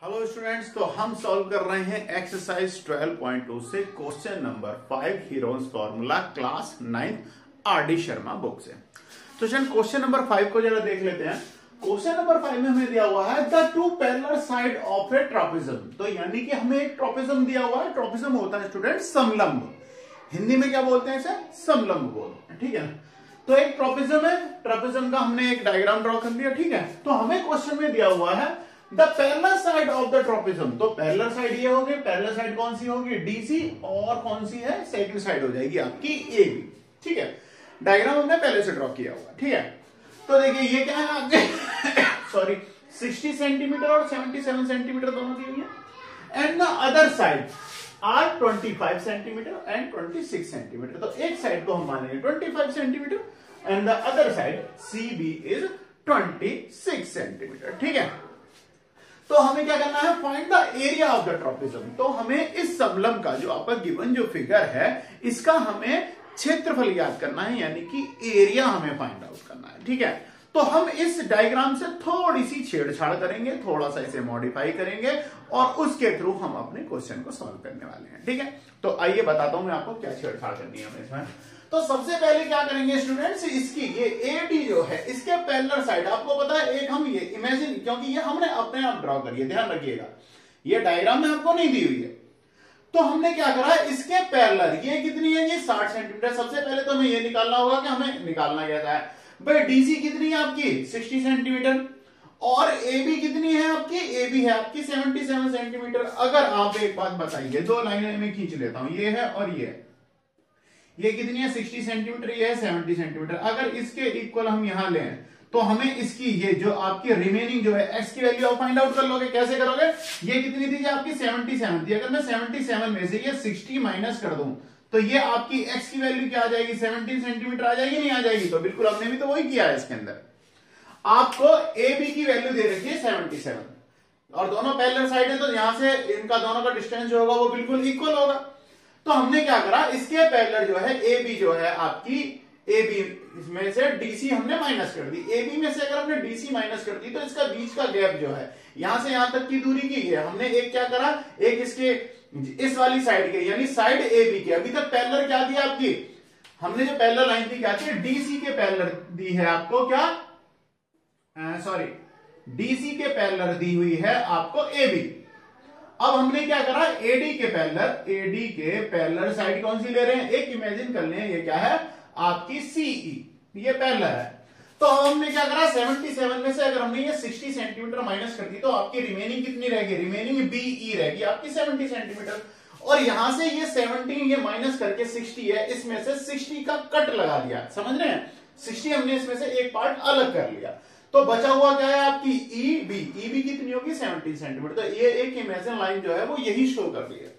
Hello students, तो हम solve कर रहे हैं एक्सरसाइज 12.2 से question number 5 heroes formula class 9 RD. Sharma book से। तो चलिए क्वेश्चन नंबर 5 को जरा देख लेते हैं। क्वेश्चन नंबर 5 में हमें दिया हुआ है the two parallel side of a trapezium. तो यानी कि हमें एक ट्रापेजम दिया हुआ है। ट्रापेजम होता है स्टूडेंट समलंब, हिंदी में क्या बोलते हैं इसे? समलंब बोलते हैं, ठीक है। तो एक ट्रापेजम है, ट्रापेजम का हमने एक डायग्राम ड्रॉ कर लिया, ठीक है। तो हमें क्वेश्चन में दिया हुआ है the parallel side of the trapezium. तो पैरेलल साइड ये होगी, पैरेलल साइड कौन सी होगी? डीसी, और कौन सी है? सेकंड साइड हो जाएगी आपकी एबी, ठीक है। डायग्राम हमने पहले से ड्रॉ किया हुआ, ठीक है। तो देखिए ये क्या है आपके सॉरी 60 सेंटीमीटर और 77 सेंटीमीटर दोनों दी हुई है। And the other side are 25 centimetre and 26 centimetre. तो एक साइड को हम मानेंगे 25 centimetre and the other side C B is 26 centimetre, ठीक है। तो हमें क्या करना है? Find the area of the trapezium. तो हमें इस समलंब का जो आपका गिवन जो फिगर है इसका हमें क्षेत्रफल याद करना है, यानी कि एरिया हमें फाइंड आउट करना है, ठीक है। तो हम इस डायग्राम से थोड़ी सी छेड़छाड़ करेंगे, थोड़ा सा इसे मॉडिफाई करेंगे और उसके थ्रू हम अपने क्वेश्चन को सॉल्व करने वाले हैं, ठीक है। तो आइए बताता हूं मैं आपको क्या छेड़छाड़ करनी है हमें इसमें। तो सबसे पहले क्या करेंगे स्टूडेंट्स, इसकी ये एडी जो है इसके पैरेलल साइड, आपको पता है एक हम ये इमेजिन, क्योंकि ये हमने अपने आप ड्रॉ करिए, ध्यान रखिएगा ये डायग्राम में आपको नहीं दी हुई है। तो हमने क्या करा, इसके पैरेलल ये कितनी है? ये 60 सेंटीमीटर। सबसे पहले तो हमें ये निकालना होगा कि हमें निकालना क्या है भाई। डीसी कितनी है आपकी? 60 सेंटीमीटर। और एबी कितनी है आपकी? एबी है आपकी 77 सेंटीमीटर। अगर आप एक बात बताइए, दो लाइनें में खींच लेता हूं, ये है और ये कितनी है? 60 सेंटीमीटर, ये है 70 सेंटीमीटर। अगर इसके इक्वल हम यहां लें तो हमें इसकी ये जो आपकी रिमेनिंग जो है एक्स की वैल्यू आप फाइंड आउट कर लोगे। कैसे करोगे? ये कितनी थी आपकी? 77 थी। अगर मैं 77 में से ये 60 माइनस कर दूं तो ये आपकी एक्स की वैल्यू क्या आ जाएगी? 17 सेंटीमीटर आ जाएगी, नहीं आ जाएगी? तो बिल्कुल हमने भी तो वही किया है। इसके अंदर आपको ए बी की वैल्यू दे रखी है 77 और दोनों पैरेलल साइड है, तो यहां से इनका दोनों का डिस्टेंस जो होगा वो बिल्कुल इक्वल होगा। तो हमने क्या करा, इसके पैरेलल जो है ए बी जो है आपकी ए बी, इसमें से डीसी हमने माइनस कर दी। ए बी में से अगर हमने डीसी माइनस कर दी तो इसका बीच का गैप जो है यहां से यहां तक की दूरी की है हमने एक क्या करा, एक इसके इस वाली साइड के यानी साइड ए बी के, अभी तक पैरेलल क्या दिया आपकी, हमने जो पैरेलल लाइन थी क्या थी? डीसी के पैरेलल दी है आपको क्या, सॉरी डीसी के पैरेलल दी हुई है आपको ए बी। अब हमने क्या करा, एडी के पैरेलल साइड कौन सी ले रहे हैं? एक इमेजिन कर लें, ये क्या है आपकी सीई, ये पैरेलल है। तो हमने क्या करा, 77 में से अगर हमने ये 60 सेंटीमीटर माइनस कर दी तो आपकी रिमेनिंग कितनी रहेगी? रिमेनिंग बीई रहेगी आपकी 70 सेंटीमीटर। और यहां से ये 17 ये माइनस करके 60 है, इसमें से 60 का कट लगा दिया, समझ रहे हैं? 60 हमने इसमें से एक पार्ट अलग कर लिया, तो बचा हुआ क्या है आपकी ईबी। ईबी कितनी होगी? 17 सेंटीमीटर। तो ये एक इमेजिन लाइन जो है वो यही शो कर रही है,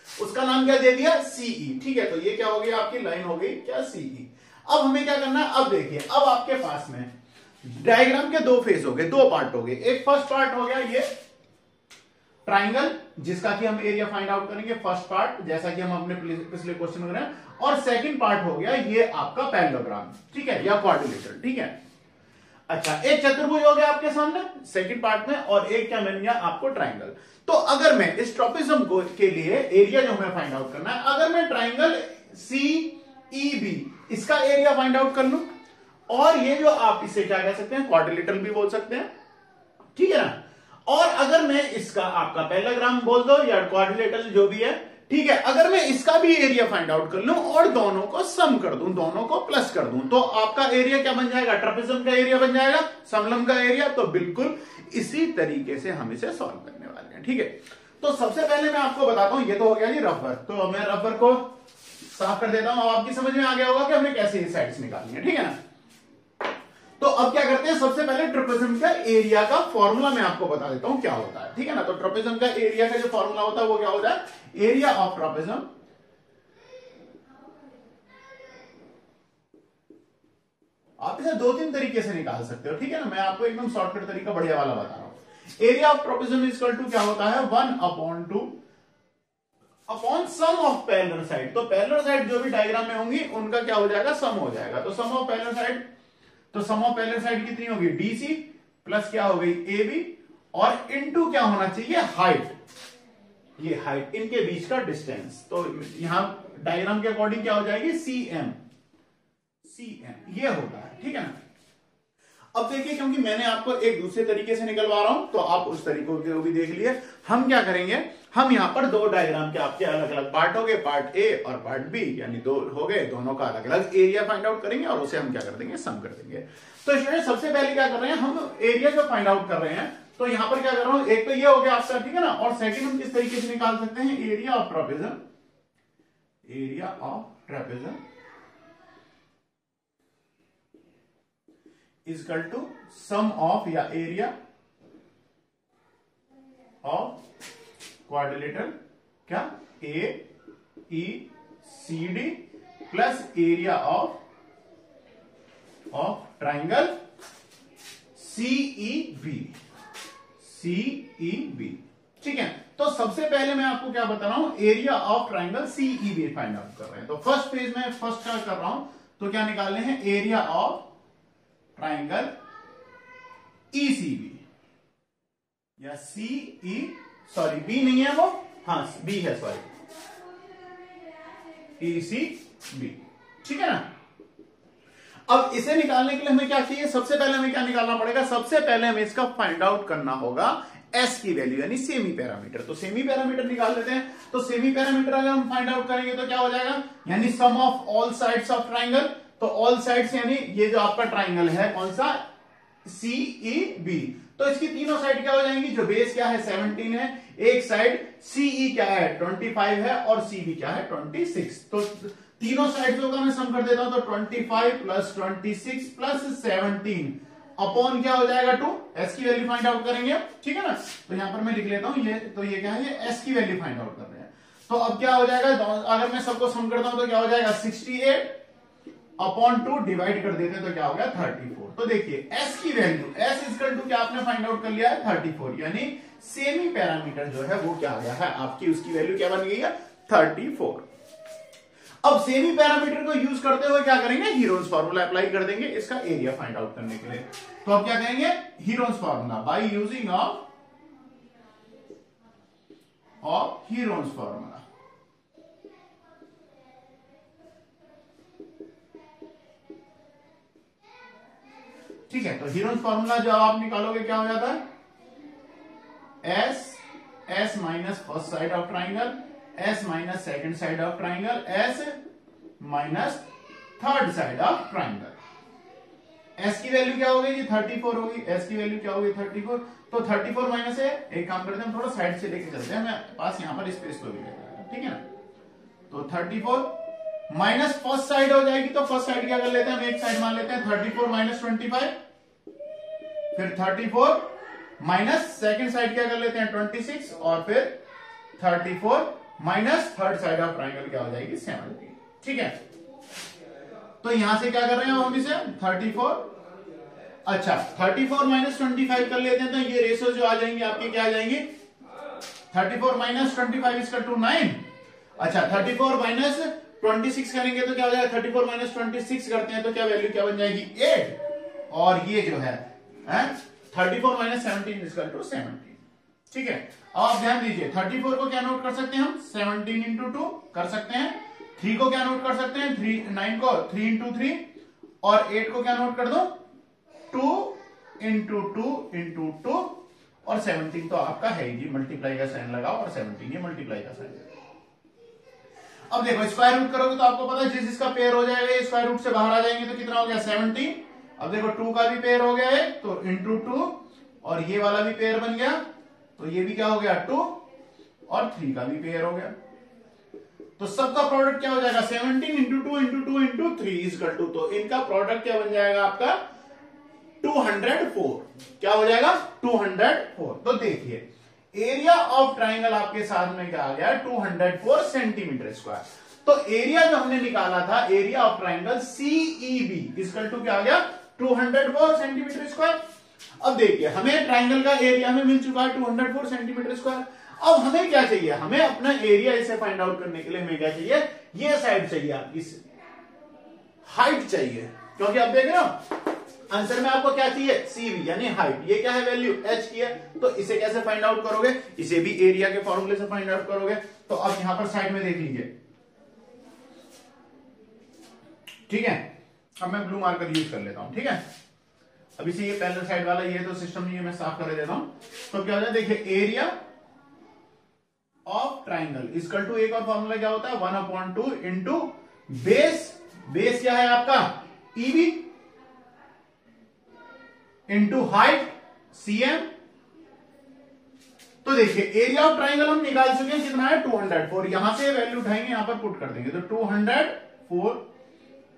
उसका नाम क्या दे दिया? सीई, ठीक है। तो ये क्या हो गई आपकी लाइन हो गई क्या? सीई। अब हमें क्या करना है, अब देखिए, अब आपके पास में डायग्राम के दो फेज हो गए, दो पार्ट हो गए। एक फर्स्ट पार्ट हो गया ये ट्राइंगल, जिसका कि हम एरिया फाइंड आउट करेंगे, फर्स्ट पार्ट, जैसा कि हम अपने पिछले क्वेश्चन में करें। और सेकंड पार्ट हो गया ये आपका पैरेललोग्राम, ठीक है, या क्वाड्रिलेटरल, ठीक है। अच्छा, एक चतुर्भुज हो गया आपके सामने सेकंड पार्ट में, और एक क्या मिल गया आपको? ट्राइंगल। तो अगर मैं इस ट्रापेजम के लिए एरिया जो हमें फाइंड आउट करना है, अगर मैं ट्राइंगल सी ई बी इसका एरिया फाइंड आउट कर लूं, और ये जो आप इसे क्या कह सकते हैं? क्वाड्रिलेटरल भी बोल सकते हैं, ठीक है ना। और अगर मैं इसका आपका पैरेललोग्राम बोल दो या क्वाड्रिलेटरल जो भी है, ठीक है, अगर मैं इसका भी एरिया फाइंड आउट कर लूं और दोनों को सम कर दूं, दोनों को प्लस कर दूं, तो आपका एरिया क्या बन जाएगा? ट्रापेजम का एरिया बन जाएगा, समलंब का एरिया। तो बिल्कुल इसी तरीके से हम इसे सॉल्व करने वाले हैं, ठीक है। तो सबसे पहले मैं आपको बताता हूं, ये तो हो गया जी रबर। तो मैं रबर को साफ कर देता हूं। अब आपकी समझ में आ गया होगा कि हमें कैसे ये साइड्स निकालनी है, ठीक है ना। तो अब क्या करते हैं, सबसे पहले ट्रापेजम का एरिया का फॉर्मूला मैं आपको बता देता हूं क्या होता है, ठीक है ना। तो ट्रापेजम का एरिया का जो फॉर्मूला होता है वो क्या होता है? एरिया ऑफ ट्रापेजम आप इसे दो तीन तरीके से निकाल सकते हो, ठीक है ना। मैं आपको एकदम शॉर्टकट तरीका बढ़िया वाला बता रहा हूं। Area of trapezium is equal to क्या होता है? 1/2 upon sum of parallel side. तो पैरेलल साइड जो भी डायग्राम में होंगी उनका क्या हो जाएगा? सम हो जाएगा। तो सम ऑफ पैरेलल साइड, तो सम ऑफ पैरेलल साइड कितनी होगी? डीसी प्लस क्या हो गई? एबी, और इनटू क्या होना चाहिए, हाइट, ये हाइट, इनके बीच का डिस्टेंस। तो यहां डायग्राम के अकॉर्डिंग क्या हो जाएगी, सीएम, सीएम ये होता है, ठीक है ना। अब देखिए, क्योंकि मैंने आपको एक दूसरे तरीके से निकलवा रहा हूं तो आप उस तरीकों को भी देख लिए। हम क्या करेंगे, हम यहां पर दो डायग्राम के आपके अलग अलग पार्ट हो गए, पार्ट ए और पार्ट बी, यानी दो हो गए, दोनों का अलग अलग एरिया फाइंड आउट करेंगे और उसे हम क्या कर देंगे, सम कर देंगे। तो स्टूडेंट सबसे पहले क्या कर रहे हैं, हम एरिया जो फाइंड आउट कर रहे हैं, तो यहां पर क्या कर रहा हूं, एक तो ये हो गया आपका, ठीक है ना, और सेकंड हम किस तरीके से निकाल सकते हैं, area of trapezium, area of trapezium is equal to sum of या एरिया ऑफ क्वाड्रिलेटरल क्या, A E C D plus area of triangle CEB, CEB, ठीक है। तो सबसे पहले मैं आपको क्या बता रहा हूं, area of triangle CEB find out कर रहे हैं। तो फर्स्ट पेज में फर्स्ट क्या कर रहा हूं, तो क्या निकालने हैं, एरिया ऑफ ट्राइंगल ईसीबी या सीई, सॉरी बी नहीं है वो, हाँ बी है, सॉरी ईसीबी, ठीक है ना। अब इसे निकालने के लिए हमें क्या चाहिए, सबसे पहले हमें क्या निकालना पड़ेगा, सबसे पहले हमें इसका फाइंड आउट करना होगा एस की वैल्यू, यानी सेमी पैरामीटर। तो सेमी पैरामीटर निकाल लेते हैं। तो सेमी पैरामीटर अगर हम फाइंड आउट करेंगे तो क्या हो जाएगा, यानी sum of all sides of triangle. तो ऑल साइड्स यानी ये जो आपका ट्राइंगल है कौन सा, सीईबी, तो इसकी तीनों साइड क्या हो जाएंगी, जो बेस क्या है 17 है, एक साइड सीई क्या है 25 है और सीबी क्या है 26। तो तीनों साइड्सों का मैं सम कर देता हूं, तो 25 प्लस 26 प्लस 17 अपॉन क्या हो जाएगा 2, एस की वैल्यू फाइंड आउट करेंगे, ठीक है ना। तो यहां पर मैं लिख लेता हूं ये, तो ये क्या है, ये एस की वैल्यू फाइंड आउट कर रहे हैं। तो अब क्या हो जाएगा, अगर मैं सबको सम करता हूं तो क्या हो जाएगा 68 अपॉन 2 डिवाइड कर देते हैं तो क्या हो गया 34। तो देखिए एस की वैल्यू, एस इक्वल टू क्या आपने फाइंड आउट कर लिया है 34, यानी सेमी पैरामीटर जो है वो क्या आ गया है आपकी, उसकी वैल्यू क्या बन गई है 34। अब सेमी पैरामीटर को यूज करते हुए क्या करेंगे, हीरोन्स फार्मूला अप्लाई कर देंगे इसका एरिया फाइंड आउट करने के लिए। तो अब क्या कहेंगे, Heron's formula by using of Heron's formula, ठीक है। तो हीरोन्स फार्मूला जब आप निकालोगे क्या हो जाता है, S minus first side of triangle, S minus second side of triangle, S minus third side of triangle. S की वैल्यू क्या हो गई, 34 होगी, एस की वैल्यू क्या होगी 34। तो 34 माइनस है, एक काम करते हैं थोड़ा साइड से लेके चलते हैं, मैं पास यहां पर स्पेस तो भी लेगा, ठीक है ना। तो 34 माइनस फर्स्ट साइड हो जाएगी, तो फर्स्ट साइड क्या कर लेते हैं, हम एक साइड मान लेते हैं 34 माइनस 25, फिर 34 माइनस सेकेंड साइड क्या कर लेते हैं 26, और फिर 34 minus third side of triangle क्या हो जाएगी 17, ठीक है। तो यहां से क्या कर रहे हैं हम इसे 34, अच्छा 34 माइनस 25 कर लेते हैं, तो ये रेशो जो आ जाएंगे आपकी क्या आ जाएंगी, 34 माइनस 25 इक्वल टू 9। अच्छा 34 माइनस 26 करेंगे तो क्या हो जाएगा, 34 माइनस 26 करते हैं तो क्या वैल्यू क्या बन जाएगी 8, और ये जो है 34 माइनस 17 इक्वल टू 17, ठीक है। अब आप ध्यान दीजिए 34 को क्या नोट कर सकते हैं हम, 17 इंटू 2 कर सकते हैं, 3 को क्या नोट कर सकते हैं 9 को 3 इंटू 3, और 8 को क्या नोट कर दो 2 इंटू 2 इंटू 2, और 17 तो आपका है ही, मल्टीप्लाई का साइन लगाओ और 17 ये मल्टीप्लाई का साइन। अब देखो स्क्वायर रूट करोगे तो आपको पता है जिस जिसका पेयर हो जाएगा स्क्वायर रूट से बाहर आ जाएंगे, तो कितना हो गया 17। अब देखो 2 का भी पेयर हो गया है तो इंटू 2, और ये वाला भी पेयर बन गया तो ये भी क्या हो गया 2, और 3 का भी पेयर हो गया, तो सबका प्रोडक्ट क्या हो जाएगा 17 into 2 into 2 into 3 equal to, तो इनका प्रोडक्ट क्या बन जाएगा आपका 204, क्या हो जाएगा 204। तो देखिए एरिया ऑफ ट्राइंगल आपके साथ में क्या आ गया 204 सेंटीमीटर स्क्वायर। तो एरिया जो हमने निकाला था area of triangle CEB equal to क्या आ गया 204 सेंटीमीटर स्क्वायर। अब देखिए हमें ट्राइंगल का एरिया में मिल चुका है 204 सेंटीमीटर स्क्वायर। अब हमें क्या चाहिए, हमें अपना एरिया इसे फाइंड आउट करने के लिए हमें क्या चाहिए, ये साइड चाहिए आपकी हाइट चाहिए, क्योंकि आप देख रहे हो आंसर में आपको क्या चाहिए, CV यानी हाइट। ये क्या है, वैल्यू h की है। तो इसे कैसे फाइंड आउट करोगे, इसे भी एरिया के फॉर्मूले से फाइंड आउट करोगे। तो अब यहां पर साइड में देख लीजिए, ठीक है। अब मैं ब्लू मार्कर यूज कर लेता हूं, ठीक है। अब इसे ये पैरेलल साइड वाला ये तो सिस्टम नहीं है, मैं साफ कर देता हूं। तो क्या हो जाए, देखिए area of triangle equal to, एक और फॉर्मूला क्या होता है, 1/2 इंटू बेस, बेस क्या है आपका EB इंटू हाइट CM। तो देखिए एरिया ऑफ ट्राइंगल हम निकाल चुके हैं, कितना है 204। यहां से वैल्यू उठाएंगे, यहां पर पुट कर देंगे। तो 204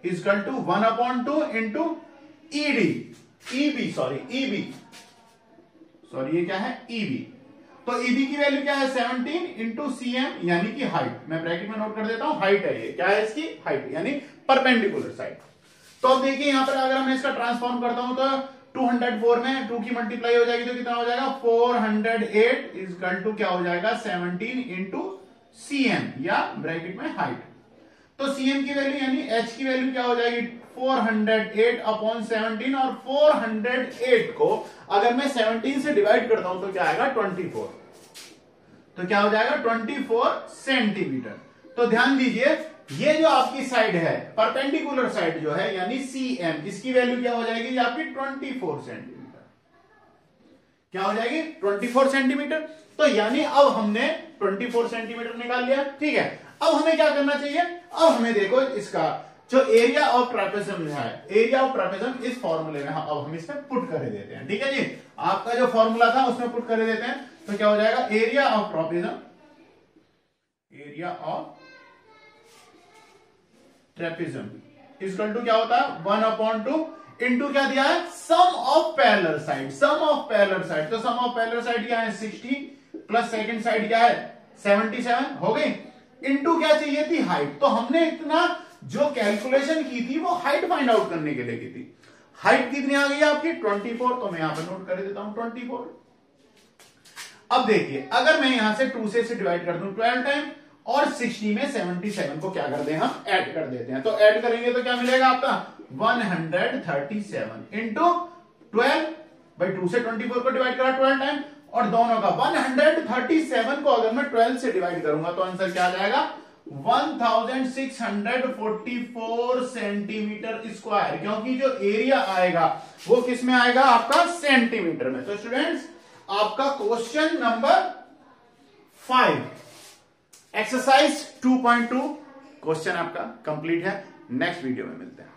equal to 1/2 into EB sorry ये क्या है EB। तो EB की वैल्यू क्या है 17 इंटू CM यानी कि हाइट। मैं ब्रैकेट में नोट कर देता हूं, हाइट है ये, क्या है इसकी हाइट यानी परपेंडिकुलर साइड। तो अब देखिए यहां पर अगर मैं इसका ट्रांसफॉर्म करता हूं तो 204 में 2 की मल्टीप्लाई हो जाएगी तो कितना हो जाएगा 408 इक्वल टू क्या हो जाएगा 17 इंटू CM या ब्रैकेट में हाइट। तो CM की वैल्यू यानी H की वैल्यू क्या हो जाएगी 408/17 और 408 को अगर मैं 17 से डिवाइड करता हूं तो क्या आएगा 24। तो क्या हो जाएगा 24 सेंटीमीटर। तो ध्यान दीजिए ये जो आपकी साइड है परपेंडिकुलर साइड जो है यानी CM, इसकी वैल्यू क्या हो जाएगी आपकी 24 सेंटीमीटर। क्या हो जाएगी 24 सेंटीमीटर। तो यानी अब हमने 24 सेंटीमीटर निकाल लिया, ठीक है। अब हमें क्या करना चाहिए, अब हमें देखो इसका जो एरिया ऑफ ट्रेपेजियम है, एरिया ऑफ ट्रेपेजियम इस फॉर्मूले में अब हम इसमें पुट कर देते हैं, ठीक है जी। आपका जो फॉर्मूला था उसमें पुट कर देते हैं। तो क्या हो जाएगा area of trapezium, area of trapezium equal to क्या होता है 1/2 इंटू क्या दिया है sum of parallel side, sum of parallel side. तो सम ऑफ पैरेलल साइड क्या है 60 प्लस सेकंड साइड क्या है 77 हो गई, इंटू क्या चाहिए थी हाइट। तो हमने इतना जो कैलकुलेशन की थी वो हाइट फाइंड आउट करने के लिए की थी। हाइट कितनी आ गई आपकी 24। तो मैं यहां पर नोट कर देता हूं 24। अब देखिए अगर मैं यहां से 2 से डिवाइड कर दूं 12 टाइम और 60 में 77 को क्या कर दें हम ऐड कर देते हैं। तो ऐड करेंगे तो क्या मिलेगा आपका 137 इंटू 12/2 से 24 को डिवाइड करा 12 टाइम और दोनों का 137 को अगर मैं 12 से डिवाइड करूंगा तो आंसर क्या आ जाएगा 1644 सेंटीमीटर स्क्वायर, क्योंकि जो एरिया आएगा वो किस में आएगा आपका सेंटीमीटर में। तो स्टूडेंट्स आपका क्वेश्चन नंबर 5 एक्सरसाइज 2.2 क्वेश्चन आपका कंप्लीट है। नेक्स्ट वीडियो में मिलते हैं।